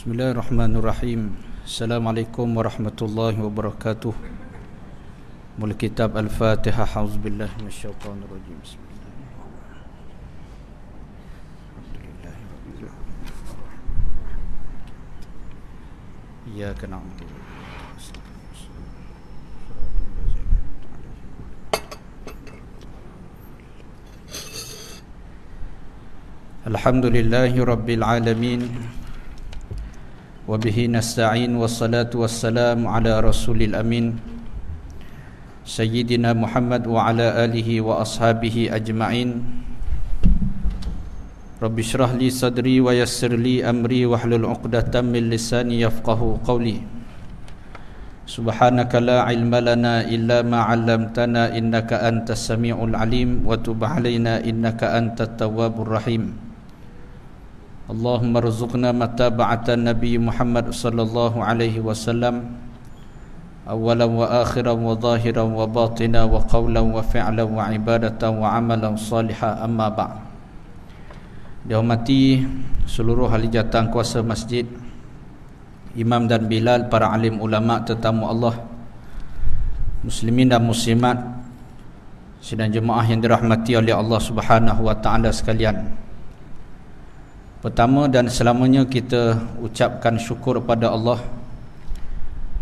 Bismillahirrahmanirrahim. Assalamualaikum warahmatullahi wabarakatuh. Mulai kitab Al-Fatihah. A'udzubillahi minasyaitonir rajim. Bismillahirrahmanirrahim. Iyyaka na'budu wa iyyaka nasta'in. Alhamdulillahi rabbil alamin. Wabihi nasta'in wassalatu wassalamu ala rasulil amin Sayyidina Muhammad wa ala alihi wa ashabihi ajma'in. Rabbi syrah li sadri wa yassir li amri wahlul 'uqdatam min lisani yafqahu qawli. Subhanaka la ilma lana illa ma 'allamtana innaka antas sami'ul alim wa tub 'alaina innaka antat tawwabur rahim. Allahumma rzuqna mataba'atan Nabi Muhammad sallallahu alaihi wasallam awalan wa akhiran wa zahiran wa batinan wa qawlan wa fi'lan wa ibadatan wa amalan salihan, amma ba'. Dihormati seluruh ahli jawatan kuasa masjid, imam dan bilal, para alim ulama, tetamu Allah, muslimin dan muslimat, sidang jemaah yang dirahmati oleh Allah Subhanahu wa taala sekalian. Pertama dan selamanya kita ucapkan syukur pada Allah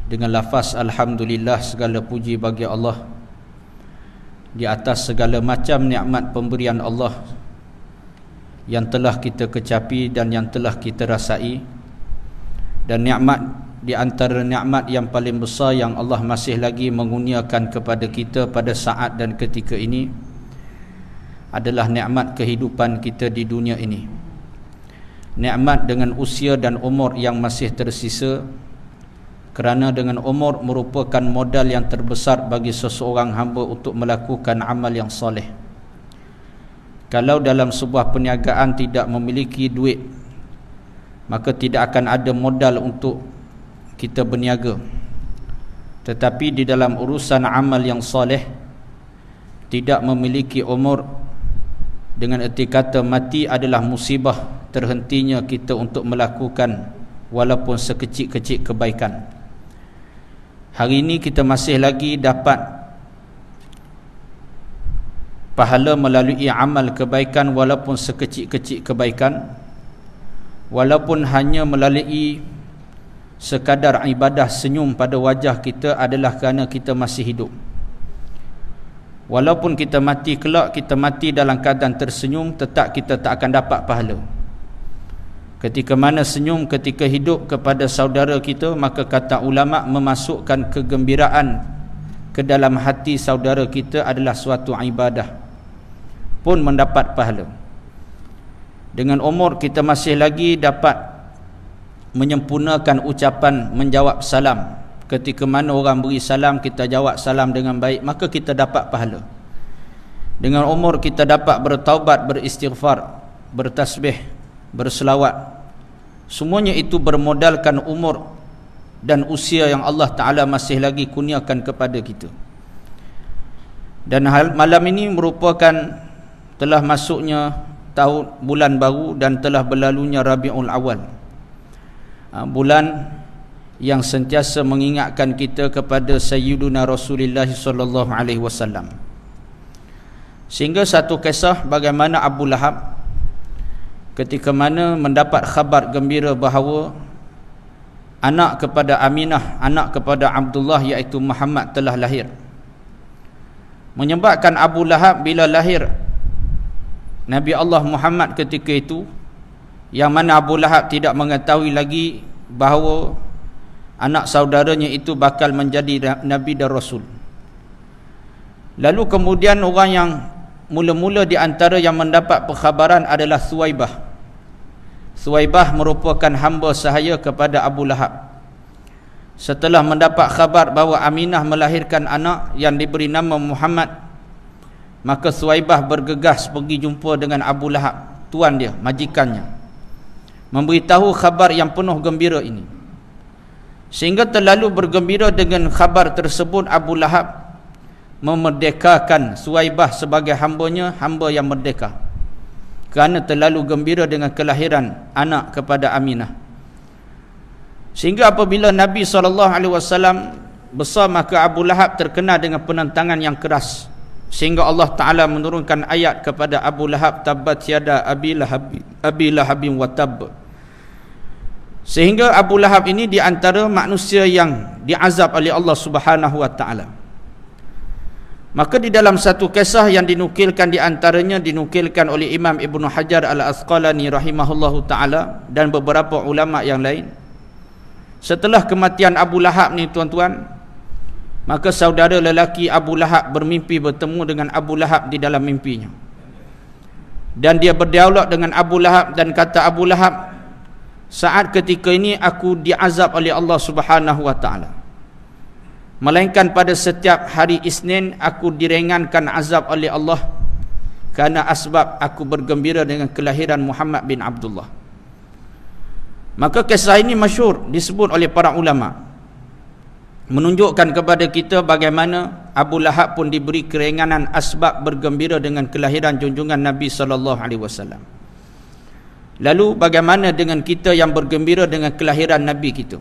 dengan lafaz alhamdulillah, segala puji bagi Allah di atas segala macam nikmat pemberian Allah yang telah kita kecapi dan yang telah kita rasai. Dan nikmat di antara nikmat yang paling besar yang Allah masih lagi mengurniakan kepada kita pada saat dan ketika ini adalah nikmat kehidupan kita di dunia ini. Nikmat dengan usia dan umur yang masih tersisa, kerana dengan umur merupakan modal yang terbesar bagi seseorang hamba untuk melakukan amal yang soleh. Kalau dalam sebuah perniagaan tidak memiliki duit, maka tidak akan ada modal untuk kita berniaga. Tetapi di dalam urusan amal yang soleh, tidak memiliki umur, dengan erti kata mati adalah musibah terhentinya kita untuk melakukan walaupun sekecil-kecil kebaikan. Hari ini kita masih lagi dapat pahala melalui amal kebaikan walaupun sekecil-kecil kebaikan, walaupun hanya melalui sekadar ibadah senyum pada wajah kita adalah kerana kita masih hidup. Walaupun kita mati kelak, kita mati dalam keadaan tersenyum, tetap kita tak akan dapat pahala. Ketika mana senyum ketika hidup kepada saudara kita, maka kata ulama memasukkan kegembiraan ke dalam hati saudara kita adalah suatu ibadah, pun mendapat pahala. Dengan umur kita masih lagi dapat menyempurnakan ucapan menjawab salam. Ketika mana orang beri salam, kita jawab salam dengan baik, maka kita dapat pahala. Dengan umur kita dapat bertaubat, beristighfar, bertasbih, berselawat. Semuanya itu bermodalkan umur dan usia yang Allah Ta'ala masih lagi kurniakan kepada kita. Dan malam ini merupakan telah masuknya tahun bulan baru dan telah berlalunya Rabiul Awal, bulan yang sentiasa mengingatkan kita kepada Sayyiduna Rasulullah sallallahu alaihi wasallam. Sehingga satu kisah bagaimana Abu Lahab ketika mana mendapat khabar gembira bahawa anak kepada Aminah, anak kepada Abdullah iaitu Muhammad telah lahir, menyebabkan Abu Lahab bila lahir Nabi Allah Muhammad ketika itu, yang mana Abu Lahab tidak mengetahui lagi bahawa anak saudaranya itu bakal menjadi Nabi dan Rasul. Lalu kemudian orang yang mula-mula di antara yang mendapat perkhabaran adalah Suwaibah. Suwaibah merupakan hamba sahaya kepada Abu Lahab. Setelah mendapat khabar bahawa Aminah melahirkan anak yang diberi nama Muhammad, maka Suwaibah bergegas pergi jumpa dengan Abu Lahab, tuan dia, majikannya, memberitahu khabar yang penuh gembira ini. Sehingga terlalu bergembira dengan khabar tersebut, Abu Lahab memerdekakan Suwaibah sebagai hambanya, hamba yang merdeka, kerana terlalu gembira dengan kelahiran anak kepada Aminah. Sehingga apabila Nabi SAW besar, maka Abu Lahab terkena dengan penentangan yang keras, sehingga Allah Ta'ala menurunkan ayat kepada Abu Lahab, tabbat yada abi lahabin wa tabb. Sehingga Abu Lahab ini di antara manusia yang diazab oleh Allah Subhanahu wa Ta'ala. Maka di dalam satu kisah yang dinukilkan, di antaranya dinukilkan oleh Imam Ibn Hajar Al-Asqalani rahimahullahu ta'ala dan beberapa ulama yang lain, setelah kematian Abu Lahab ni tuan-tuan, maka saudara lelaki Abu Lahab bermimpi bertemu dengan Abu Lahab di dalam mimpinya, dan dia berdialog dengan Abu Lahab dan kata Abu Lahab, saat ketika ini aku diazab oleh Allah Subhanahu wa ta'ala, melainkan pada setiap hari Isnin aku diringankan azab oleh Allah kerana asbab aku bergembira dengan kelahiran Muhammad bin Abdullah. Maka kisah ini masyhur disebut oleh para ulama, menunjukkan kepada kita bagaimana Abu Lahab pun diberi keringanan asbab bergembira dengan kelahiran junjungan Nabi SAW. Lalu bagaimana dengan kita yang bergembira dengan kelahiran Nabi kita,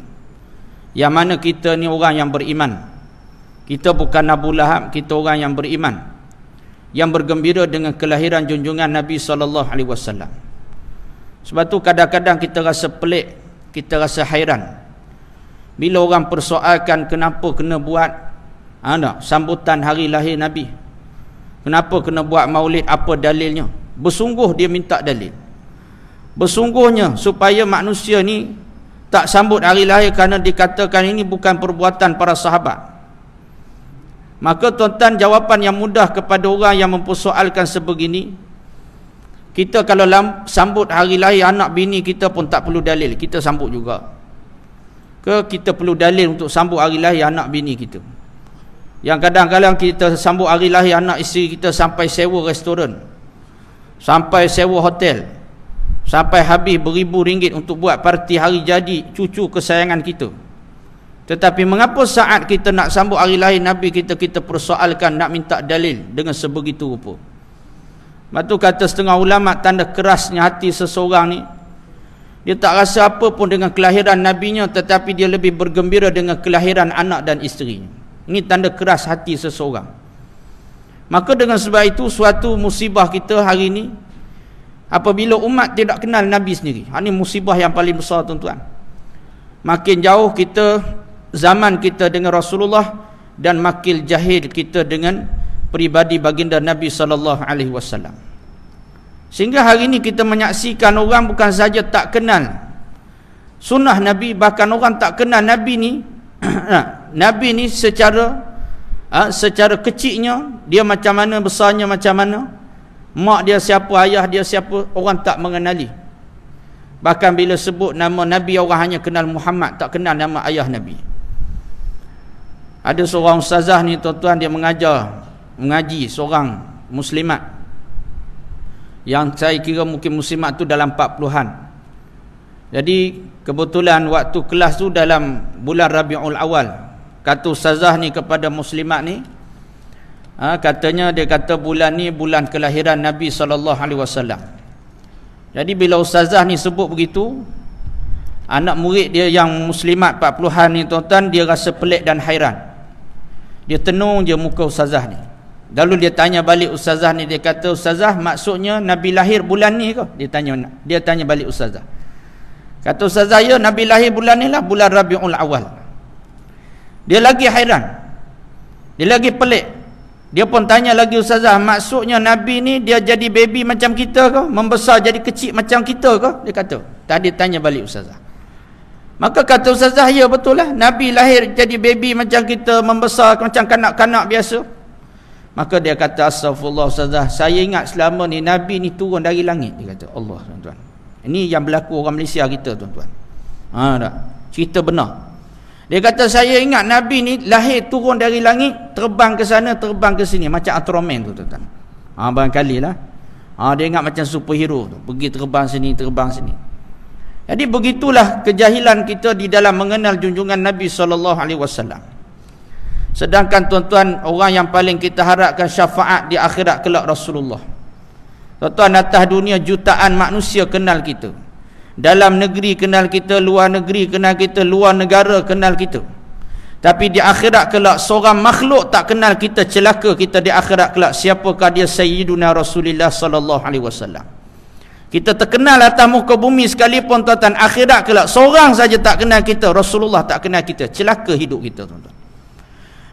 yang mana kita ni orang yang beriman? Kita bukan Abu Lahab, kita orang yang beriman, yang bergembira dengan kelahiran junjungan Nabi SAW. Sebab tu kadang-kadang kita rasa pelik, kita rasa hairan bila orang persoalkan kenapa kena buat sambutan hari lahir Nabi, kenapa kena buat maulid, apa dalilnya. Bersungguh dia minta dalil, bersungguhnya supaya manusia ni tak sambut hari lahir kerana dikatakan ini bukan perbuatan para sahabat. Maka tuan-tuan, jawapan yang mudah kepada orang yang mempersoalkan sebegini, kita kalau sambut hari lahir anak bini kita pun tak perlu dalil, kita sambut juga ke? Kita perlu dalil untuk sambut hari lahir anak bini kita? Yang kadang-kadang kita sambut hari lahir anak isteri kita sampai sewa restoran, sampai sewa hotel, sampai habis beribu ringgit untuk buat parti hari jadi cucu kesayangan kita. Tetapi mengapa saat kita nak sambut hari lahir Nabi kita, kita persoalkan, nak minta dalil dengan sebegitu rupa? Lepas tu kata setengah ulama, tanda kerasnya hati seseorang ni, dia tak rasa apa pun dengan kelahiran nabinya, tetapi dia lebih bergembira dengan kelahiran anak dan isterinya. Ini tanda keras hati seseorang. Maka dengan sebab itu, suatu musibah kita hari ini apabila umat tidak kenal Nabi sendiri. Ini musibah yang paling besar tuan-tuan. Makin jauh kita, zaman kita dengan Rasulullah, dan makin jahil kita dengan peribadi baginda Nabi SAW. Sehingga hari ini kita menyaksikan orang bukan saja tak kenal sunnah Nabi, bahkan orang tak kenal Nabi ni Nabi ni secara kecilnya, dia macam mana, besarnya macam mana, mak dia siapa, ayah dia siapa, orang tak mengenali. Bahkan bila sebut nama Nabi, orang hanya kenal Muhammad, tak kenal nama ayah Nabi. Ada seorang ustazah ni tuan-tuan, dia mengaji seorang muslimat, yang saya kira mungkin muslimat tu dalam 40-an. Jadi kebetulan waktu kelas tu dalam bulan Rabiul Awal, kata ustazah ni kepada muslimat ni, katanya, dia kata bulan ni bulan kelahiran Nabi SAW. Jadi bila ustazah ni sebut begitu, anak murid dia yang muslimat 40-an ni tuan-tuan, dia rasa pelik dan hairan. Dia tenung je muka ustazah ni. Lalu dia tanya balik ustazah ni, dia kata, ustazah, maksudnya Nabi lahir bulan ni ke? Dia tanya balik ustazah. Kata ustazah, ya, Nabi lahir bulan ni lah, bulan Rabiul Awal. Dia lagi hairan, dia lagi pelik. Dia pun tanya lagi ustazah, maksudnya Nabi ni dia jadi baby macam kita ke? Membesar jadi kecil macam kita ke? Dia kata. Tadi tanya balik ustazah. Maka kata ustazah, ya betul lah, Nabi lahir jadi baby macam kita, membesar macam kanak-kanak biasa. Maka dia kata, astagfirullah ustazah, saya ingat selama ni Nabi ni turun dari langit. Dia kata, Allah tuan-tuan, ini yang berlaku orang Malaysia kita tuan-tuan. Tak? Cerita benar. Dia kata, saya ingat Nabi ni lahir turun dari langit, terbang ke sana, terbang ke sini, macam Ultraman tu tuan-tuan. Barangkali lah. Dia ingat macam superhero tu, pergi terbang sini, terbang sini. Jadi begitulah kejahilan kita di dalam mengenal junjungan Nabi SAW. Sedangkan tuan-tuan, orang yang paling kita harapkan syafaat di akhirat kelak Rasulullah. Tuan-tuan, atas dunia jutaan manusia kenal kita, Dalam negeri kenal kita, luar negeri kenal kita, luar negara kenal kita. Tapi di akhirat kelak seorang makhluk tak kenal kita, celaka kita di akhirat kelak. Siapakah dia? Sayyiduna Rasulullah sallallahu alaihi wasallam. Kita terkenal atas muka bumi sekalipun tuan-tuan, akhirat kelak seorang saja tak kenal kita, Rasulullah tak kenal kita, celaka hidup kita tuan-tuan.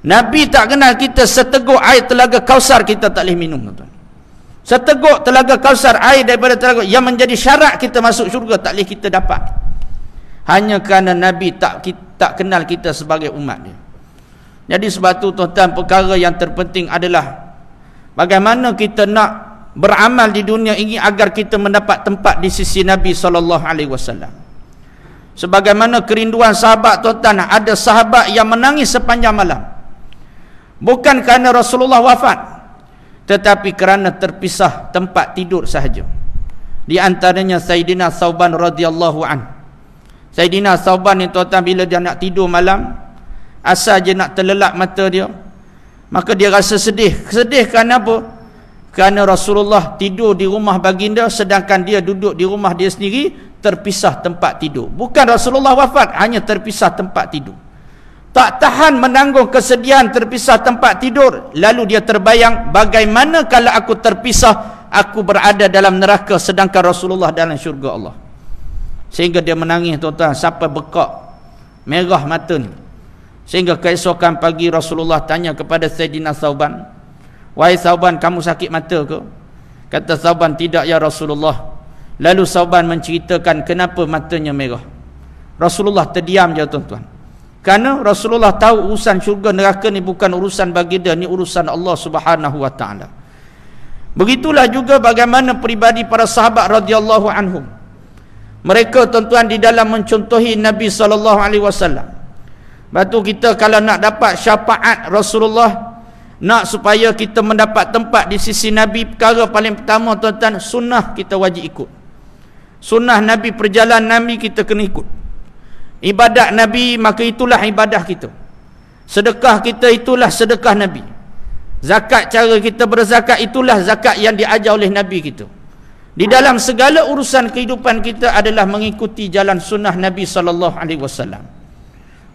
Nabi tak kenal kita, seteguk air telaga Kausar kita tak boleh minum tuan-tuan. Seteguk telaga Kausar, air daripada telaga yang menjadi syarat kita masuk syurga, tak boleh kita dapat. Hanya kerana Nabi tak kenal kita sebagai umat dia. Jadi sebab tu tuan-tuan, perkara yang terpenting adalah bagaimana kita nak beramal di dunia ini agar kita mendapat tempat di sisi Nabi SAW. Sebagaimana kerinduan sahabat tuan-tuan, ada sahabat yang menangis sepanjang malam, bukan kerana Rasulullah wafat, tetapi kerana terpisah tempat tidur sahaja. Di antaranya Sayyidina Thawban radhiyallahu an. Sayyidina Thawban ni tuan-tuan, bila dia nak tidur malam, asal je nak terlelap mata dia, maka dia rasa sedih. Sedih kerana apa? Kerana Rasulullah tidur di rumah baginda, sedangkan dia duduk di rumah dia sendiri, terpisah tempat tidur. Bukan Rasulullah wafat, hanya terpisah tempat tidur. Tak tahan menanggung kesedihan terpisah tempat tidur. Lalu dia terbayang, bagaimana kalau aku terpisah, aku berada dalam neraka sedangkan Rasulullah dalam syurga Allah. Sehingga dia menangis tuan-tuan, sampai bekak, merah mata ni. Sehingga keesokan pagi Rasulullah tanya kepada Sayyidina Thawban, wahai Thawban, kamu sakit mata ke? Kata Thawban, tidak ya Rasulullah. Lalu Thawban menceritakan kenapa matanya merah. Rasulullah terdiam je tuan-tuan. Kerana Rasulullah tahu urusan syurga neraka ni bukan urusan baginda, ni urusan Allah Subhanahu wa taala. Begitulah juga bagaimana peribadi para sahabat radhiyallahu anhum. Mereka tuan-tuan di dalam mencontohi Nabi sallallahu alaihi wasallam. Batu kita kalau nak dapat syafaat Rasulullah, nak supaya kita mendapat tempat di sisi Nabi, perkara paling pertama tuan-tuan, sunnah kita wajib ikut. Sunnah Nabi, perjalanan Nabi kita kena ikut. Ibadat Nabi, maka itulah ibadah kita. Sedekah kita, itulah sedekah Nabi. Zakat, cara kita berzakat, itulah zakat yang diajar oleh Nabi kita. Di dalam segala urusan kehidupan kita adalah mengikuti jalan sunnah Nabi SAW.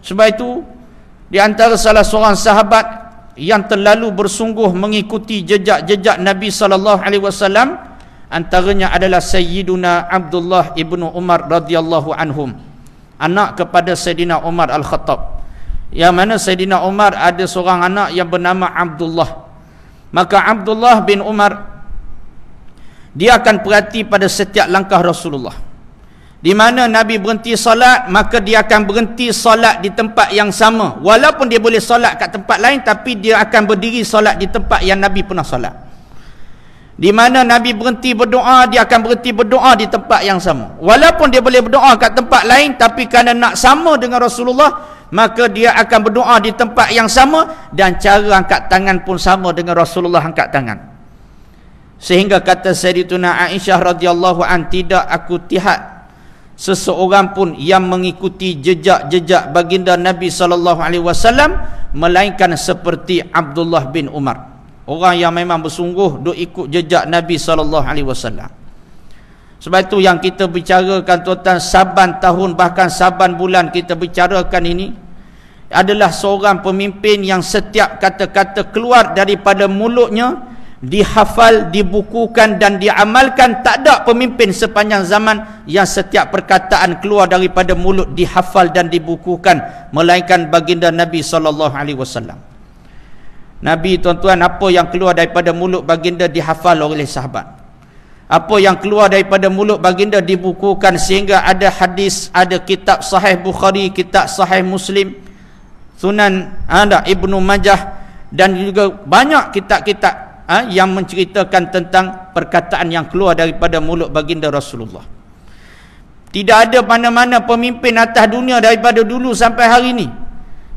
Sebab itu, di antara salah seorang sahabat yang terlalu bersungguh mengikuti jejak-jejak Nabi SAW, antaranya adalah Sayyiduna Abdullah ibnu Umar radhiyallahu anhum, anak kepada Sayyidina Umar Al-Khattab. Yang mana Sayyidina Umar ada seorang anak yang bernama Abdullah. Maka Abdullah bin Umar, dia akan perhati pada setiap langkah Rasulullah. Di mana Nabi berhenti solat, maka dia akan berhenti solat di tempat yang sama. Walaupun dia boleh solat kat tempat lain, tapi dia akan berdiri solat di tempat yang Nabi pernah solat. Di mana Nabi berhenti berdoa, dia akan berhenti berdoa di tempat yang sama. Walaupun dia boleh berdoa kat tempat lain, tapi kerana nak sama dengan Rasulullah, maka dia akan berdoa di tempat yang sama, dan cara angkat tangan pun sama dengan Rasulullah angkat tangan. Sehingga kata Sayyidatuna Aisyah radhiyallahu an, tidak aku lihat seseorang pun yang mengikuti jejak-jejak baginda Nabi SAW melainkan seperti Abdullah bin Umar. Orang yang memang bersungguh duk ikut jejak Nabi SAW. Sebab itu yang kita bicarakan tuan-tuan, saban tahun bahkan saban bulan kita bicarakan ini adalah seorang pemimpin yang setiap kata-kata keluar daripada mulutnya dihafal, dibukukan dan diamalkan. Tak ada pemimpin sepanjang zaman yang setiap perkataan keluar daripada mulut dihafal dan dibukukan melainkan baginda Nabi SAW. Nabi tuan-tuan, apa yang keluar daripada mulut baginda dihafal oleh sahabat. Apa yang keluar daripada mulut baginda dibukukan, sehingga ada hadis, ada kitab Sahih Bukhari, kitab Sahih Muslim, Sunan Ibnu Majah, dan juga banyak kitab-kitab yang menceritakan tentang perkataan yang keluar daripada mulut baginda Rasulullah. Tidak ada mana-mana pemimpin atas dunia daripada dulu sampai hari ini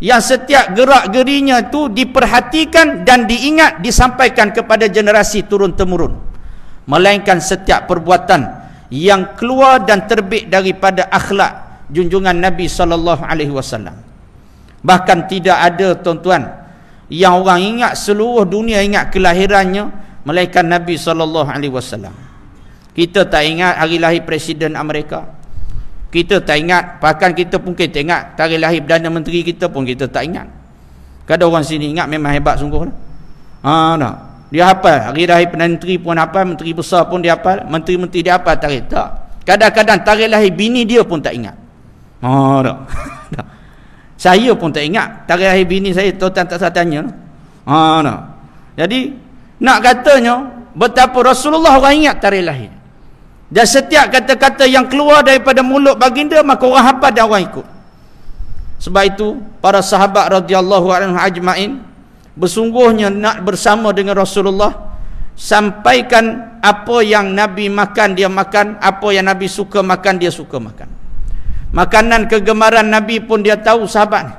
yang setiap gerak-gerinya tu diperhatikan dan diingat, disampaikan kepada generasi turun-temurun, melainkan setiap perbuatan yang keluar dan terbit daripada akhlak junjungan Nabi SAW. Bahkan tidak ada tuan-tuan yang orang ingat, seluruh dunia ingat kelahirannya, melainkan Nabi SAW. Kita tak ingat hari lahir Presiden Amerika, Kita tak ingat, bahkan kita pun kita ingat tarikh lahir Perdana Menteri kita pun kita tak ingat. Kadang orang sini ingat memang hebat sungguh lah. Tak. Dia hafal hari lahir Perdana Menteri pun hafal, menteri besar pun dia hafal, menteri-menteri dia hafal tarikh. Tak. Kadang-kadang tarikh lahir bini dia pun tak ingat. Tak. Tak. Saya pun tak ingat tarikh lahir bini saya, tuan-tuan tak saya tanya. Tak. Jadi nak katanya betapa Rasulullah orang ingat tarikh lahir. Dan setiap kata-kata yang keluar daripada mulut baginda maka orang hafal dan orang ikut. Sebab itu para sahabat radhiyallahu anhum ajmain bersungguhnya nak bersama dengan Rasulullah, sampaikan apa yang Nabi makan dia makan, apa yang Nabi suka makan dia suka makan. Makanan kegemaran Nabi pun dia tahu sahabat.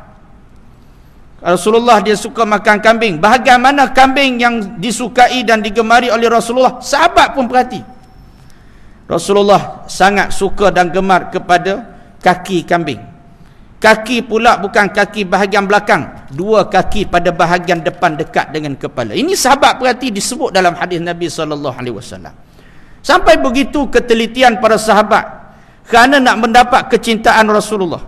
Rasulullah dia suka makan kambing. Bahagian mana kambing yang disukai dan digemari oleh Rasulullah, sahabat pun perhati. Rasulullah sangat suka dan gemar kepada kaki kambing. Kaki pula bukan kaki bahagian belakang, dua kaki pada bahagian depan dekat dengan kepala. Ini sahabat perhati, disebut dalam hadis Nabi SAW. Sampai begitu ketelitian para sahabat kerana nak mendapat kecintaan Rasulullah,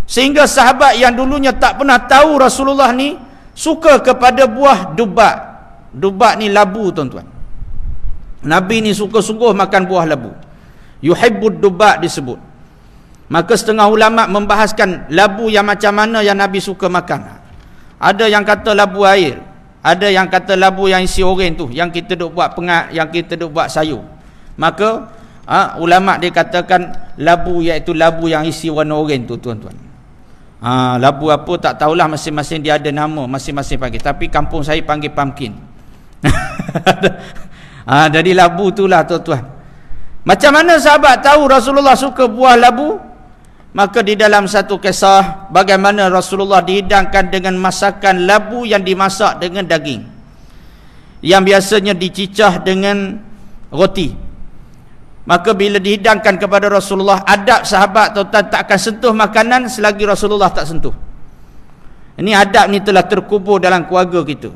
sehingga sahabat yang dulunya tak pernah tahu Rasulullah ni suka kepada buah dubak. Dubak ni labu, tuan-tuan. Nabi ni suka sungguh makan buah labu. Yuhibbud dubak disebut. Maka setengah ulama membahaskan labu yang macam mana yang Nabi suka makan. Ada yang kata labu air, ada yang kata labu yang isi oren tu, yang kita duk buat pengat, yang kita duk buat sayur. Maka ulama dia katakan labu iaitu labu yang isi warna oren tu, tuan-tuan. Labu apa tak tahulah, masing-masing dia ada nama, masing-masing panggil. Tapi kampung saya panggil pumpkin. Jadi labu itulah, tuan-tuan. Macam mana sahabat tahu Rasulullah suka buah labu? Maka di dalam satu kisah bagaimana Rasulullah dihidangkan dengan masakan labu yang dimasak dengan daging, yang biasanya dicicah dengan roti. Maka bila dihidangkan kepada Rasulullah, adab sahabat tuan-tuan tak akan sentuh makanan selagi Rasulullah tak sentuh. Ini adab ni telah terkubur dalam keluarga kita.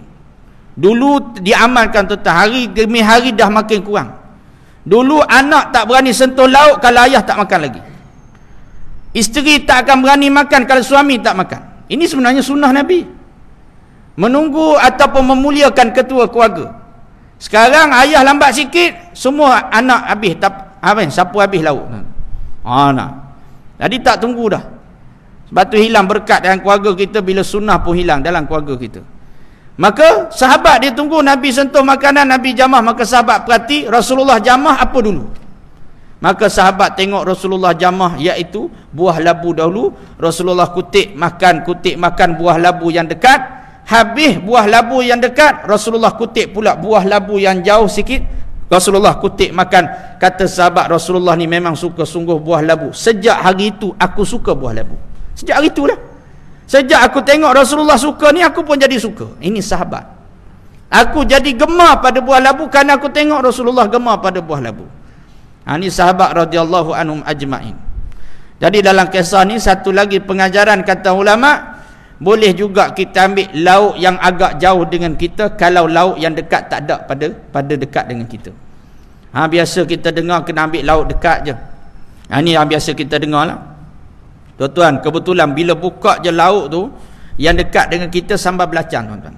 Dulu diamalkan, tuan-tuan, hari demi hari dah makin kurang. Dulu anak tak berani sentuh lauk kalau ayah tak makan lagi. Isteri tak akan berani makan kalau suami tak makan. Ini sebenarnya sunnah Nabi, menunggu ataupun memuliakan ketua keluarga. Sekarang ayah lambat sikit, semua anak habis sapu habis lauk. Nak. Jadi tak tunggu dah. Sebab tu hilang berkat dalam keluarga kita bila sunnah pun hilang dalam keluarga kita. Maka sahabat dia tunggu Nabi sentuh makanan, Nabi jamah. Maka sahabat perhati Rasulullah jamah apa dulu. Maka sahabat tengok Rasulullah jamah, iaitu buah labu dahulu. Rasulullah kutik makan buah labu yang dekat. Habis buah labu yang dekat, Rasulullah kutik pula buah labu yang jauh sikit. Rasulullah kutik makan. Kata sahabat, Rasulullah ni memang suka sungguh buah labu. Sejak hari itu aku suka buah labu. Sejak hari itulah. Sejak aku tengok Rasulullah suka ni, aku pun jadi suka. Ini sahabat. Aku jadi gemar pada buah labu kerana aku tengok Rasulullah gemar pada buah labu. Ini sahabat radhiyallahu anhum ajma'in. Jadi dalam kisah ni satu lagi pengajaran kata ulama, boleh juga kita ambil lauk yang agak jauh dengan kita kalau lauk yang dekat tak ada pada dekat dengan kita. Biasa kita dengar kena ambil lauk dekat je. Ini yang biasa kita dengar lah. Tuan-tuan, kebetulan bila buka je lauk tu yang dekat dengan kita sambal belacan, tuan-tuan.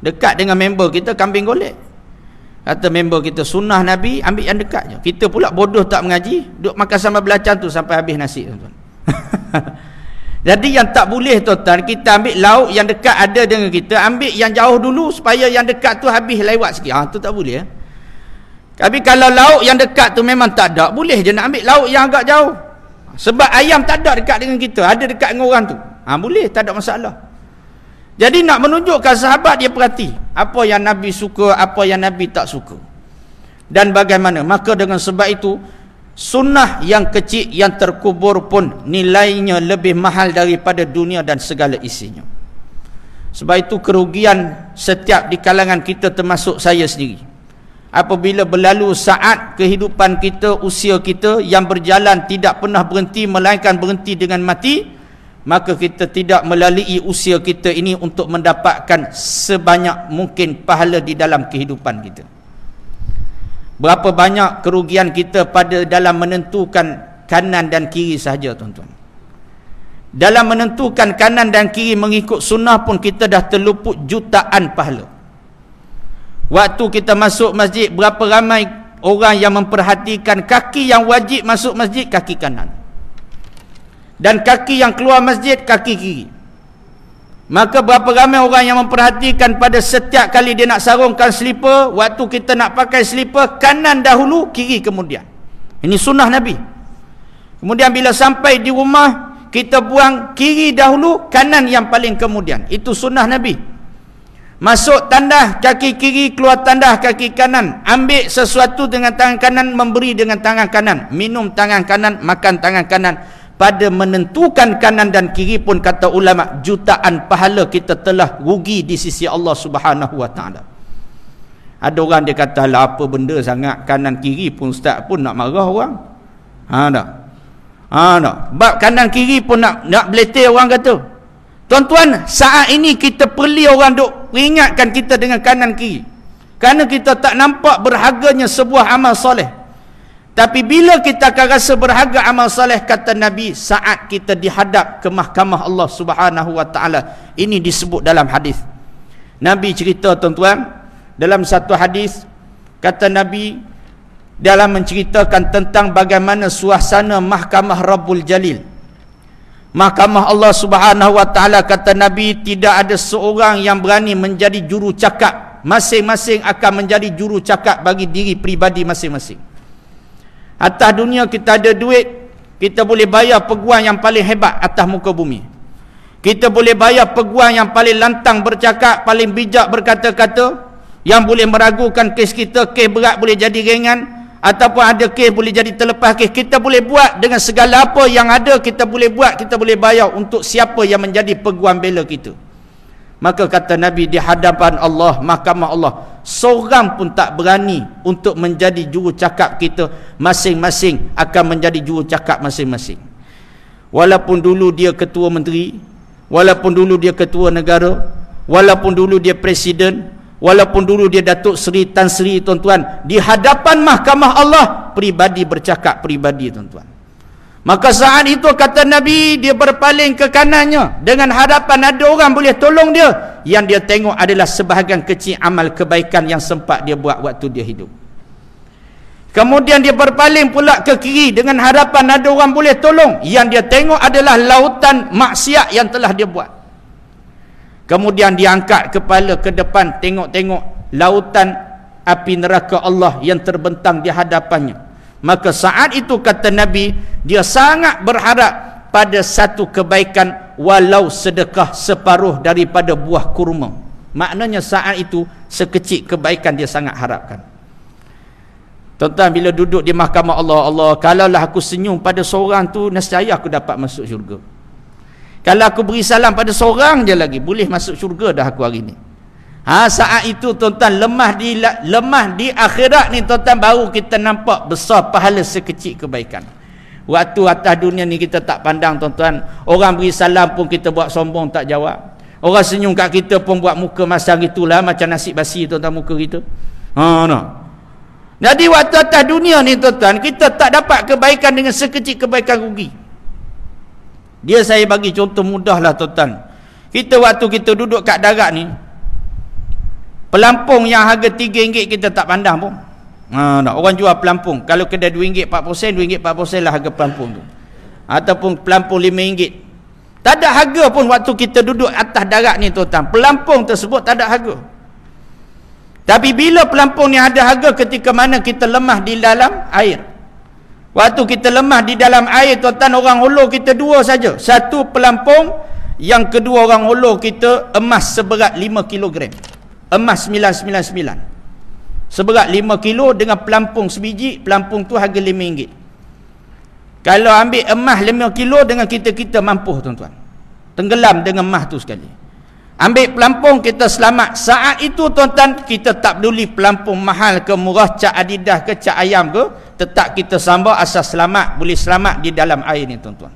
Dekat dengan member kita kambing golek. Kata member kita sunnah Nabi, ambil yang dekat je. Kita pula bodoh tak mengaji, duk makan sambal belacan tu sampai habis nasi, tuan-tuan. Jadi yang tak boleh, tuan-tuan, kita ambil lauk yang dekat ada dengan kita, ambil yang jauh dulu supaya yang dekat tu habis lewat sikit. Tu tak boleh. Tapi kalau lauk yang dekat tu memang tak ada, boleh je nak ambil lauk yang agak jauh. Sebab ayam tak ada dekat dengan kita, ada dekat dengan orang tu. Boleh, tak ada masalah. Jadi nak menunjukkan sahabat dia perhati apa yang Nabi suka, apa yang Nabi tak suka, dan bagaimana. Maka dengan sebab itu sunnah yang kecil yang terkubur pun nilainya lebih mahal daripada dunia dan segala isinya. Sebab itu kerugian setiap di kalangan kita, termasuk saya sendiri, apabila berlalu saat kehidupan kita, usia kita yang berjalan tidak pernah berhenti melainkan berhenti dengan mati, maka kita tidak melalui usia kita ini untuk mendapatkan sebanyak mungkin pahala di dalam kehidupan kita. Berapa banyak kerugian kita pada dalam menentukan kanan dan kiri sahaja, tuan-tuan. Dalam menentukan kanan dan kiri mengikut sunnah pun kita dah terluput jutaan pahala. Waktu kita masuk masjid, berapa ramai orang yang memperhatikan kaki yang wajib masuk masjid, kaki kanan, dan kaki yang keluar masjid, kaki kiri. Maka berapa ramai orang yang memperhatikan pada setiap kali dia nak sarungkan selipar, waktu kita nak pakai selipar, kanan dahulu, kiri kemudian. Ini sunnah Nabi. Kemudian bila sampai di rumah, kita buang kiri dahulu, kanan yang paling kemudian. Itu sunnah Nabi. Masuk tandas kaki kiri, keluar tandas kaki kanan. Ambil sesuatu dengan tangan kanan, memberi dengan tangan kanan. Minum tangan kanan, makan tangan kanan. Pada menentukan kanan dan kiri pun, kata ulama, jutaan pahala kita telah rugi di sisi Allah Subhanahu wa taala. Ada orang dia kata, lah apa benda sangat kanan kiri pun, ustaz pun nak marah orang. Tak. Bab kanan kiri pun nak beletir orang kata. Tuan-tuan, saat ini kita perlu orang duk peringatkan kita dengan kanan kiri, kerana kita tak nampak berharganya sebuah amal soleh. Tapi bila kita akan rasa berharga amal soleh, kata Nabi, saat kita dihadap ke mahkamah Allah Subhanahu wa taala. Ini disebut dalam hadis. Nabi cerita, tuan-tuan, dalam satu hadis, kata Nabi, dalam menceritakan tentang bagaimana suasana mahkamah Rabbul Jalil, mahkamah Allah Subhanahu wa taala, kata Nabi, tidak ada seorang yang berani menjadi juru cakap. Masing-masing akan menjadi juru cakap bagi diri pribadi masing-masing. Atas dunia kita ada duit, kita boleh bayar peguam yang paling hebat atas muka bumi. Kita boleh bayar peguam yang paling lantang bercakap, paling bijak berkata-kata, yang boleh meragukan kes kita, kes berat boleh jadi ringan, ataupun ada kes boleh jadi terlepas kes. Kita boleh buat dengan segala apa yang ada, kita boleh buat, kita boleh bayar untuk siapa yang menjadi peguam bela kita. Maka kata Nabi, di hadapan Allah, mahkamah Allah, seorang pun tak berani untuk menjadi juru cakap kita. Masing-masing akan menjadi juru cakap masing-masing. Walaupun dulu dia ketua menteri, walaupun dulu dia ketua negara, walaupun dulu dia presiden, walaupun dulu dia Datuk Seri, Tan Sri, tuan-tuan, di hadapan mahkamah Allah, pribadi bercakap pribadi, tuan-tuan. Maka saat itu, kata Nabi, dia berpaling ke kanannya, dengan hadapan ada orang boleh tolong dia, yang dia tengok adalah sebahagian kecil amal kebaikan yang sempat dia buat waktu dia hidup. Kemudian dia berpaling pula ke kiri, dengan hadapan ada orang boleh tolong, yang dia tengok adalah lautan maksiat yang telah dia buat. Kemudian dia angkat kepala ke depan, tengok-tengok lautan api neraka Allah yang terbentang di hadapannya. Maka saat itu, kata Nabi, dia sangat berharap pada satu kebaikan, walau sedekah separuh daripada buah kurma. Maknanya saat itu sekecil kebaikan dia sangat harapkan. Tuan-tuan, bila duduk di mahkamah Allah, Allah, kalaulah aku senyum pada seorang tu, nescaya aku dapat masuk syurga. Kalau aku beri salam pada seorang je lagi, boleh masuk syurga dah aku hari ni. Saat itu, tuan-tuan, lemah di akhirat ni, tuan-tuan, baru kita nampak besar pahala sekecil kebaikan. Waktu atas dunia ni kita tak pandang, tuan-tuan. Orang beri salam pun kita buat sombong, tak jawab. Orang senyum kat kita pun buat muka masam gitulah, macam nasi basi, tuan-tuan, muka kita. Jadi waktu atas dunia ni, tuan-tuan, kita tak dapat kebaikan dengan sekecil kebaikan rugi. Dia saya bagi contoh mudah lah, tuan-tuan. Kita waktu kita duduk kat darat ni, pelampung yang harga RM3 kita tak pandang pun. Orang jual pelampung, kalau kedai RM2 4%, RM2 4% lah harga pelampung tu. Ataupun pelampung RM5. Tak ada harga pun waktu kita duduk atas darat ni, tuan-tuan. Pelampung tersebut tak ada harga. Tapi bila pelampung ni ada harga ketika mana kita lemah di dalam air. Waktu kita lemah di dalam air, tuan-tuan, orang hulur kita dua saja. Satu pelampung, yang kedua orang hulur kita emas seberat 5 kilogram. Emas 999 seberat 5 kilo dengan pelampung sebiji. Pelampung tu harga RM5. Kalau ambil emas 5 kilo dengan kita mampu, tuan-tuan, tenggelam dengan emas tu sekali. Ambil pelampung, kita selamat. Saat itu, tuan-tuan, kita tak peduli pelampung mahal ke murah, cak Adidas ke cak ayam ke, tetap kita sambal asal selamat, boleh selamat di dalam air ni, tuan-tuan.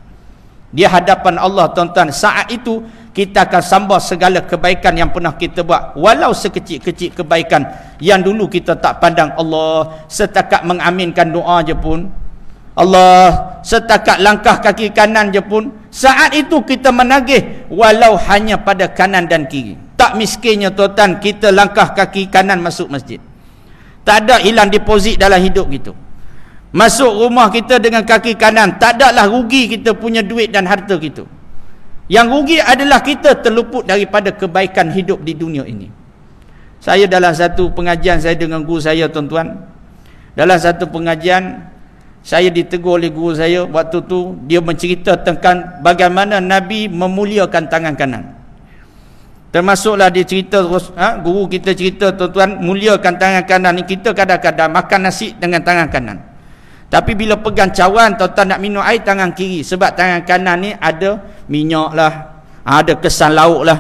Di hadapan Allah, tuan-tuan, saat itu kita akan sambal segala kebaikan yang pernah kita buat, walau sekecil-kecil kebaikan yang dulu kita tak pandang. Allah setakat mengaminkan doa je pun, Allah, setakat langkah kaki kanan je pun, saat itu kita menagih walau hanya pada kanan dan kiri. Tak miskinnya tuan-tuan, kita langkah kaki kanan masuk masjid. Tak ada hilang deposit dalam hidup kita. Masuk rumah kita dengan kaki kanan, tak adalah rugi kita punya duit dan harta kita. Yang rugi adalah kita terluput daripada kebaikan hidup di dunia ini. Saya dalam satu pengajian saya dengan guru saya tuan-tuan, dalam satu pengajian saya ditegur oleh guru saya. Waktu tu dia mencerita tentang bagaimana Nabi memuliakan tangan kanan. Termasuklah dia cerita, guru kita cerita tuan-tuan, muliakan tangan kanan ni. Kita kadang-kadang makan nasi dengan tangan kanan, tapi bila pegang cawan tuan-tuan nak minum air tangan kiri, sebab tangan kanan ni ada minyak lah, ada kesan lauk lah,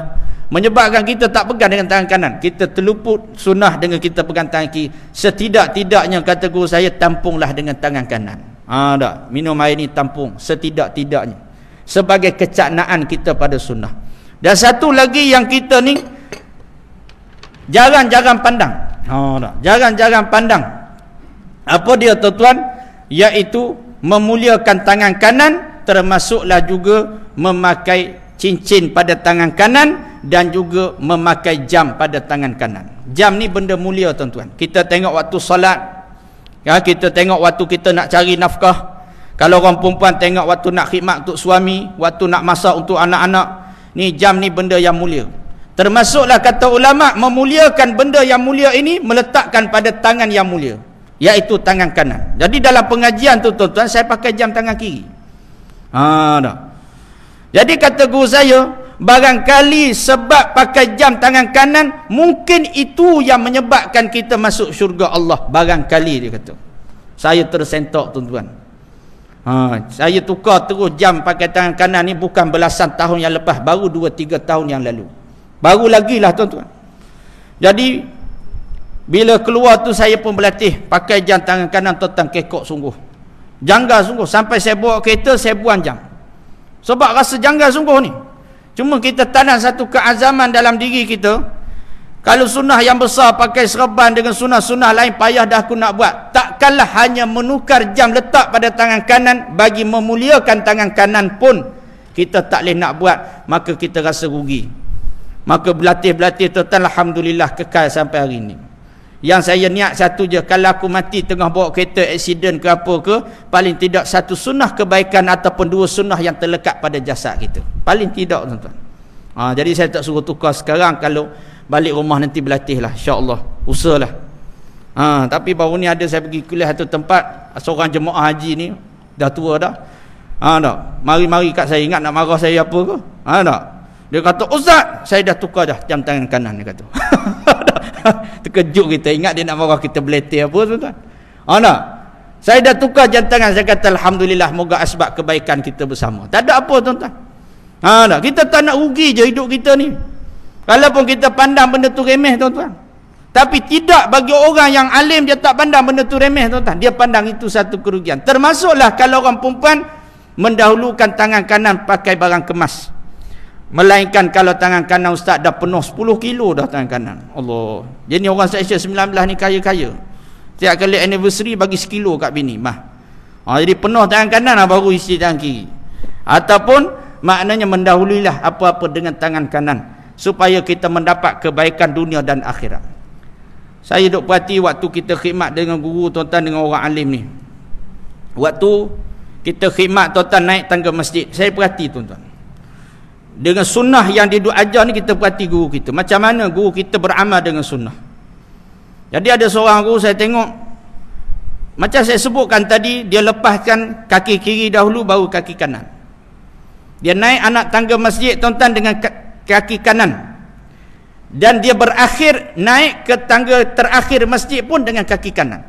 menyebabkan kita tak pegang dengan tangan kanan. Kita terluput sunnah dengan kita pegang tangan kiri. Setidak-tidaknya kata guru saya, tampunglah dengan tangan kanan. Tak, minum air ni tampung setidak-tidaknya, sebagai kecaknaan kita pada sunnah. Dan satu lagi yang kita ni jarang-jarang pandang. Tak, jarang-jarang pandang. Apa dia tuan-tuan? Iaitu memuliakan tangan kanan, termasuklah juga memakai cincin pada tangan kanan dan juga memakai jam pada tangan kanan. Jam ni benda mulia tuan-tuan. Kita tengok waktu solat, kita tengok waktu kita nak cari nafkah. Kalau orang perempuan tengok waktu nak khidmat untuk suami, waktu nak masak untuk anak-anak. Ni jam ni benda yang mulia. Termasuklah kata ulama, memuliakan benda yang mulia ini meletakkan pada tangan yang mulia, iaitu tangan kanan. Jadi dalam pengajian tu tuan-tuan, saya pakai jam tangan kiri. Dah. Jadi kata guru saya, barangkali sebab pakai jam tangan kanan, mungkin itu yang menyebabkan kita masuk syurga Allah. Barangkali, dia kata. Saya tersentak tuan-tuan. Saya tukar terus jam pakai tangan kanan ni bukan belasan tahun yang lepas, baru 2-3 tahun yang lalu. Baru lagi lah tuan-tuan. Jadi bila keluar tu saya pun berlatih pakai jam tangan kanan tuan-tuan, kekok sungguh. Janggal sungguh. Sampai saya bawa kereta, saya buang jam. Sebab rasa janggal sungguh ni. Cuma kita tanam satu keazaman dalam diri kita. Kalau sunnah yang besar pakai serban dengan sunnah-sunnah lain, payah dah aku nak buat. Takkanlah hanya menukar jam letak pada tangan kanan, bagi memuliakan tangan kanan pun kita tak boleh nak buat, maka kita rasa rugi. Maka berlatih-berlatih tuan-tuan, alhamdulillah kekal sampai hari ini. Yang saya niat satu je, kalau aku mati tengah bawa kereta, aksiden ke apa ke, paling tidak satu sunnah kebaikan ataupun 2 sunnah yang terlekat pada jasad kita. Paling tidak tuan-tuan. Jadi saya tak suruh tukar sekarang. Kalau balik rumah nanti berlatih lah, insyaAllah, usahalah. Tapi baru ni ada saya pergi kuliah satu tempat, seorang jemaah haji ni dah tua dah. Tak, mari-mari kat saya, ingat nak marah saya apa ke? Tak, dia kata, Ustaz, saya dah tukar dah jam tangan kanan, dia kata. Terkejut kita, ingat dia nak marah kita berlatih apa tuan-tuan. Tak, saya dah tukar jam tangan. Saya kata alhamdulillah, moga asbab kebaikan kita bersama. Tak ada apa tuan-tuan. Tak, kita tak nak rugi je hidup kita ni. Kalaupun kita pandang benda tu remeh tuan-tuan, tapi tidak bagi orang yang alim, dia tak pandang benda tu remeh tuan-tuan. Dia pandang itu satu kerugian. Termasuklah kalau orang perempuan mendahulukan tangan kanan pakai barang kemas. Melainkan kalau tangan kanan ustaz dah penuh 10 kilo dah tangan kanan. Allah. Jadi orang Malaysia 19 ni kaya-kaya. Setiap kali anniversary bagi 1 kilo kat bini mah. Jadi penuh tangan kanan baru isi tangan kiri. Ataupun maknanya mendahuluilah apa-apa dengan tangan kanan, supaya kita mendapat kebaikan dunia dan akhirat. Saya duk perhati waktu kita khidmat dengan guru tuan-tuan, dengan orang alim ni. Waktu kita khidmat tuan-tuan naik tangga masjid, saya perhati tuan-tuan. Dengan sunnah yang dia duk ajar ni, kita perhati guru kita. Macam mana guru kita beramal dengan sunnah. Jadi ada seorang guru saya tengok, macam saya sebutkan tadi, dia lepaskan kaki kiri dahulu, baru kaki kanan. Dia naik anak tangga masjid tuan-tuan dengan kaki kanan, dan dia berakhir naik ke tangga terakhir masjid pun dengan kaki kanan.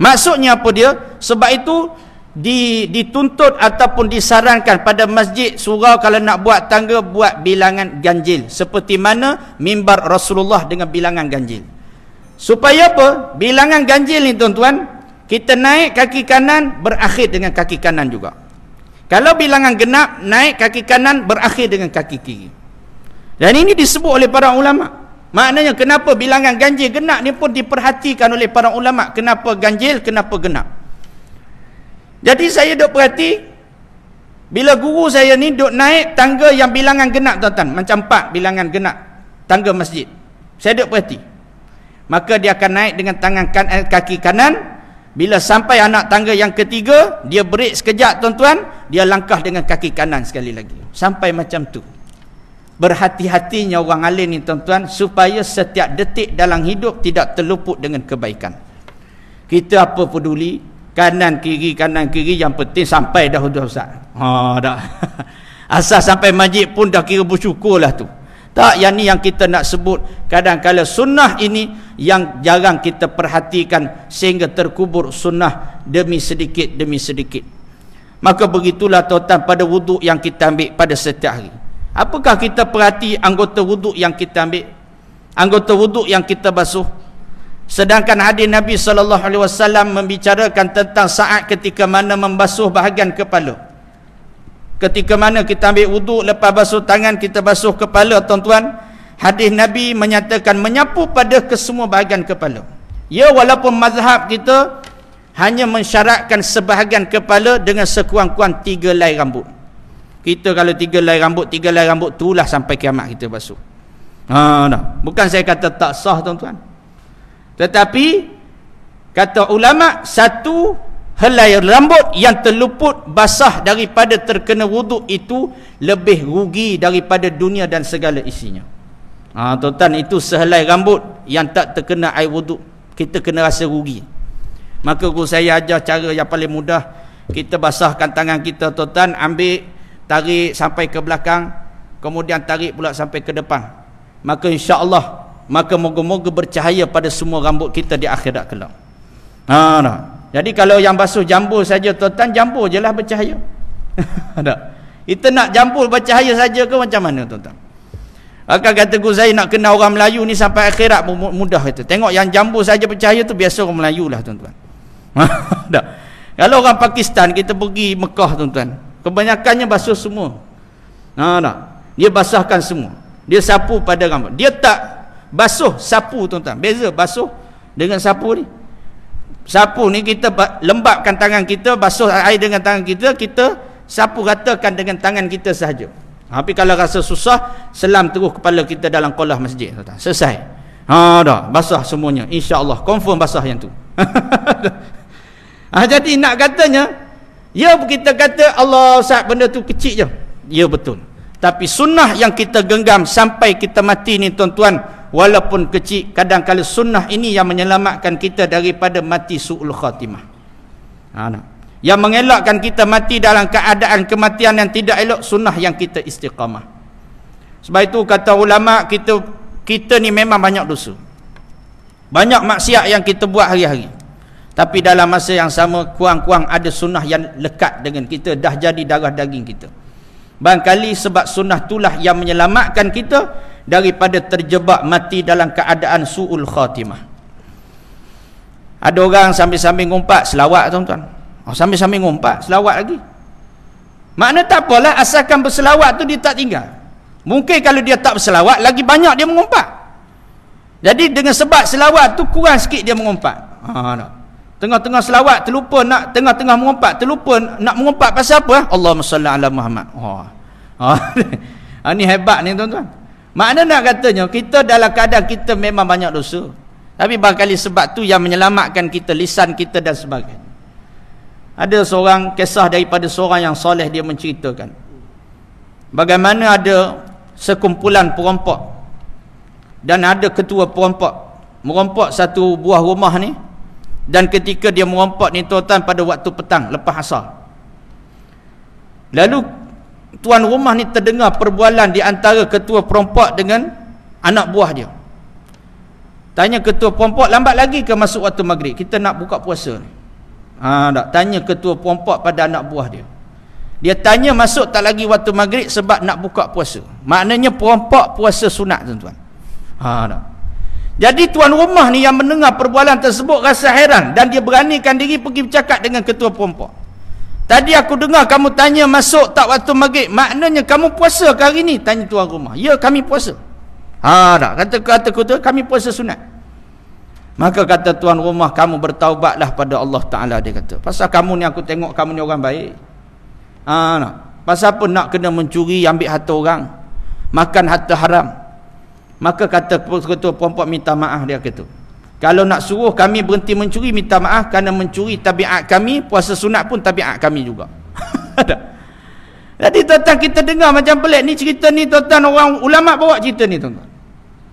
Maksudnya apa dia? Sebab itu dituntut ataupun disarankan pada masjid surau kalau nak buat tangga, buat bilangan ganjil, seperti mana mimbar Rasulullah dengan bilangan ganjil. Supaya apa? Bilangan ganjil ni tuan-tuan, kita naik kaki kanan, berakhir dengan kaki kanan juga. Kalau bilangan genap, naik kaki kanan, berakhir dengan kaki kiri. Dan ini disebut oleh para ulama. Maknanya kenapa bilangan ganjil genap ni pun diperhatikan oleh para ulama. Kenapa ganjil, kenapa genap. Jadi saya duk perhati, bila guru saya ni duk naik tangga yang bilangan genap tuan-tuan, macam 4 bilangan genap tangga masjid. Saya duk perhati. Maka dia akan naik dengan kaki kanan. Bila sampai anak tangga yang ketiga, dia break sekejap tuan-tuan, dia langkah dengan kaki kanan sekali lagi. Sampai macam tu. Berhati-hatinya orang alim ni tuan-tuan, supaya setiap detik dalam hidup tidak terluput dengan kebaikan. Kita apa peduli kanan kiri yang penting sampai dah Ustaz. Dah. Asal sampai masjid pun dah kira bersyukurlah tu. Tak, yang ni yang kita nak sebut. Kadang-kadang sunnah ini yang jarang kita perhatikan, sehingga terkubur sunnah demi sedikit. Maka begitulah tuan-tuan pada wuduk yang kita ambil pada setiap hari. Apakah kita perhati anggota wuduk yang kita ambil, anggota wuduk yang kita basuh? Sedangkan hadis Nabi SAW membicarakan tentang saat ketika mana membasuh bahagian kepala. Ketika mana kita ambil wuduk, lepas basuh tangan kita basuh kepala tuan-tuan, hadis Nabi menyatakan menyapu pada kesemua bahagian kepala. Ya, walaupun mazhab kita hanya mensyaratkan sebahagian kepala dengan sekurang-kurang 3 helai rambut. Kita kalau 3 helai rambut itulah sampai kiamat kita basuh. Bukan saya kata tak sah tuan-tuan. Tetapi kata ulama, 1 helai rambut yang terluput basah daripada terkena wuduk itu lebih rugi daripada dunia dan segala isinya. Tuan-tuan, itu sehelai rambut yang tak terkena air wuduk, kita kena rasa rugi. Maka guru saya ajar cara yang paling mudah. Kita basahkan tangan kita tuan-tuan, ambil, tarik sampai ke belakang, kemudian tarik pula sampai ke depan. Maka insya-Allah, maka moga-moga bercahaya pada semua rambut kita di akhirat kelak. Jadi kalau yang basuh jambul saja tuan-tuan, jambul je lah bercahaya. Kita nak jambul bercahaya saja ke macam mana tuan-tuan? Akan kata guru saya, nak kenal orang Melayu ni sampai akhirat mudah itu. Tengok yang jambul saja bercahaya tu biasa orang Melayu lah tuan-tuan. Kalau orang Pakistan, kita pergi Mekah tuan-tuan, kebanyakannya basuh semua. Dia basahkan semua. Dia sapu pada rambut. Dia tak basuh sapu tuan-tuan. Beza basuh dengan sapu ni. Sapu ni kita lembapkan tangan kita, basuh air dengan tangan kita, kita sapu ratakan dengan tangan kita sahaja. Tapi kalau rasa susah, selam terus kepala kita dalam qolah masjid. Selesai. Dah, basah semuanya. InsyaAllah, confirm basah yang tu. Jadi nak katanya, ya kita kata Allah Ustaz benda tu kecil je. Ya betul. Tapi sunnah yang kita genggam sampai kita mati ni tuan-tuan, walaupun kecil, kadang-kadang sunnah ini yang menyelamatkan kita daripada mati su'ul khatimah. Yang mengelakkan kita mati dalam keadaan kematian yang tidak elok, sunnah yang kita istiqamah. Sebab itu kata ulama, kita ni memang banyak dosa, banyak maksiat yang kita buat hari-hari. Tapi dalam masa yang sama, kurang-kurang ada sunnah yang lekat dengan kita, dah jadi darah daging kita. Barangkali sebab sunnah itulah yang menyelamatkan kita daripada terjebak mati dalam keadaan su'ul khatimah. Ada orang sambil-sambil ngumpat selawat tuan-tuan. Sambil-sambil ngumpat selawat lagi. Makna tak apalah, asalkan berselawat tu dia tak tinggal. Mungkin kalau dia tak berselawat, lagi banyak dia mengumpat. Jadi dengan sebab selawat tu kurang sikit dia mengumpat. Tengah-tengah selawat terlupa nak, tengah-tengah mengumpat terlupa nak mengumpat pasal apa? Allahumma salli ala Muhammad. Ini hebat ni tuan-tuan. Makna nak katanya, kita dalam keadaan kita memang banyak dosa, tapi barangkali sebab tu yang menyelamatkan kita, lisan kita dan sebagainya. Ada seorang kisah daripada seorang yang soleh, dia menceritakan bagaimana ada sekumpulan perampok dan ada ketua perampok merompok satu buah rumah ni. Dan ketika dia merompok ni tuan-tuan pada waktu petang lepas asar, lalu tuan rumah ni terdengar perbualan di antara ketua perampok dengan anak buah dia. Tanya ketua perampok, lambat lagi ke masuk waktu maghrib? Kita nak buka puasa ni. Tak. Tanya ketua perampok pada anak buah dia. Dia tanya masuk tak lagi waktu maghrib sebab nak buka puasa. Maknanya perampok puasa sunat tuan-tuan. Tak. Jadi tuan rumah ni yang mendengar perbualan tersebut rasa heran, dan dia beranikan diri pergi bercakap dengan ketua perampok. Tadi aku dengar kamu tanya masuk tak waktu maghrib, maknanya kamu puasa ke hari ni? Tanya tuan rumah. Ya, kami puasa. Tak. Kata ketua, kami puasa sunat. Maka kata tuan rumah, kamu bertaubatlah pada Allah Ta'ala, dia kata. Pasal kamu ni aku tengok kamu ni orang baik. Pasal apa nak kena mencuri, ambil harta orang, makan harta haram? Maka kata ketua perempuan minta maaf, dia kata. Kalau nak suruh kami berhenti mencuri, minta maaf, kerana mencuri tabiat kami, puasa sunat pun tabiat kami juga. Jadi tuan-tuan, kita dengar macam pelik ni cerita ni tuan-tuan, orang ulama bawa cerita ni tuan-tuan.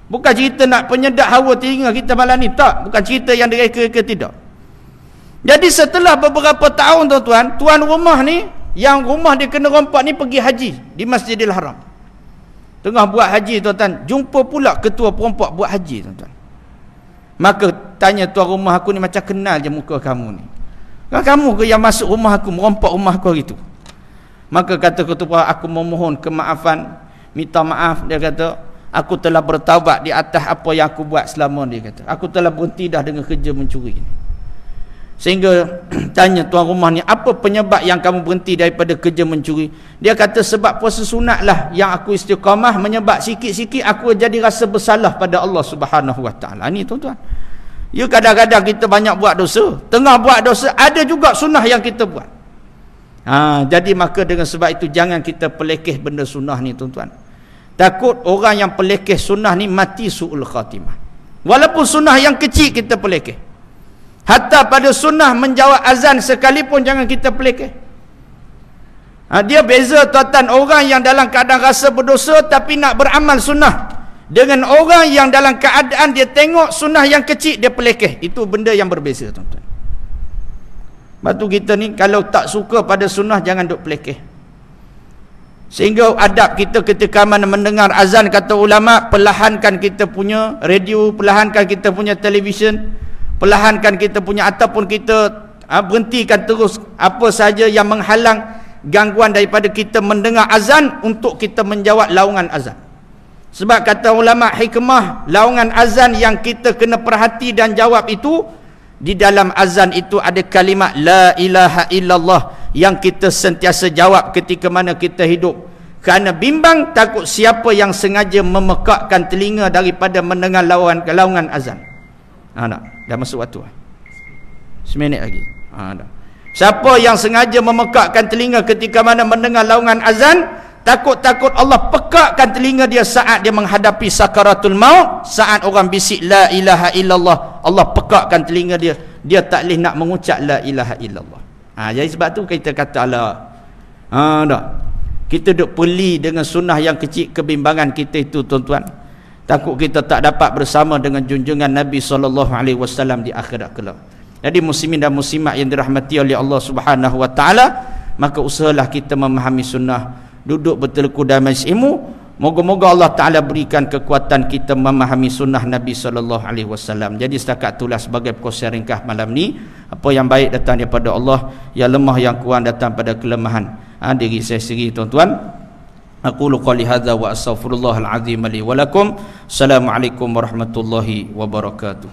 Bukan cerita nak penyedak hawa telinga kita malam ni, tak. Bukan cerita yang direka-reka, tidak. Jadi setelah beberapa tahun tuan-tuan, tuan rumah ni, yang rumah dia kena rompak ni pergi haji di Masjidil Haram. Tengah buat haji tuan-tuan, jumpa pula ketua perompak buat haji tuan-tuan. Maka tanya tuan rumah aku ni, macam kenal je muka kamu ni. Kan kamu ke yang masuk rumah aku, merompak rumah aku hari tu? Maka kata ketua, aku memohon kemaafan, minta maaf, dia kata, aku telah bertaubat di atas apa yang aku buat selama, dia kata. Aku telah berhenti dah dengan kerja mencuri. Sehingga tanya tuan rumah ni, apa penyebab yang kamu berhenti daripada kerja mencuri? Dia kata, sebab puasa sunat lah yang aku istiqamah, menyebab sikit-sikit aku jadi rasa bersalah pada Allah Subhanahu Wa Taala. Ni tuan-tuan. Ya, kadang-kadang kita banyak buat dosa. Tengah buat dosa, ada juga sunnah yang kita buat. Jadi maka dengan sebab itu jangan kita pelekeh benda sunnah ni tuan-tuan. Takut orang yang pelekeh sunnah ni mati su'ul khatimah. Walaupun sunnah yang kecil kita pelekeh. Hatta pada sunnah menjawab azan sekalipun jangan kita pelekeh. Dia beza tuan-tuan, orang yang dalam keadaan rasa berdosa tapi nak beramal sunnah, dengan orang yang dalam keadaan dia tengok sunnah yang kecil dia pelekeh. Itu benda yang berbeza tuan-tuan. Batu kita ni kalau tak suka pada sunnah, jangan duk pelekeh. Sehingga adab kita ketika mana mendengar azan, kata ulama, perlahankan kita punya radio, perlahankan kita punya televisyen, perlahankan kita punya, ataupun kita berhentikan terus apa saja yang menghalang gangguan daripada kita mendengar azan, untuk kita menjawab laungan azan. Sebab kata ulama, hikmah laungan azan yang kita kena perhati dan jawab itu, di dalam azan itu ada kalimat la ilaha illallah yang kita sentiasa jawab ketika mana kita hidup. Kerana bimbang takut siapa yang sengaja memekakkan telinga daripada mendengar laungan azan. Dah masuk waktu. 1 minit lagi. Siapa yang sengaja memekakkan telinga ketika mana mendengar laungan azan, takut-takut Allah pekakkan telinga dia saat dia menghadapi sakaratul maut, saat orang bisik la ilaha illallah, Allah pekakkan telinga dia, dia tak boleh nak mengucap la ilaha illallah. Jadi sebab tu kita kata kita duk peli dengan sunnah yang kecil, kebimbangan kita itu tuan-tuan. Takut kita tak dapat bersama dengan junjungan Nabi SAW di akhirat kelak. Jadi muslimin dan muslimat yang dirahmati oleh Allah Subhanahu Wa Taala, maka usahalah kita memahami sunnah, duduk berteleku dalam majlis ilmu. Moga-moga Allah Ta'ala berikan kekuatan kita memahami sunnah Nabi SAW. Jadi setakat itulah sebagai perkongsian ringkas malam ni. Apa yang baik datang daripada Allah, yang lemah yang kurang datang pada kelemahan diri saya sendiri tuan-tuan. Aqulu qali hadza wa astaghfirullahal azim li wa lakum. Assalamualaikum warahmatullahi wabarakatuh.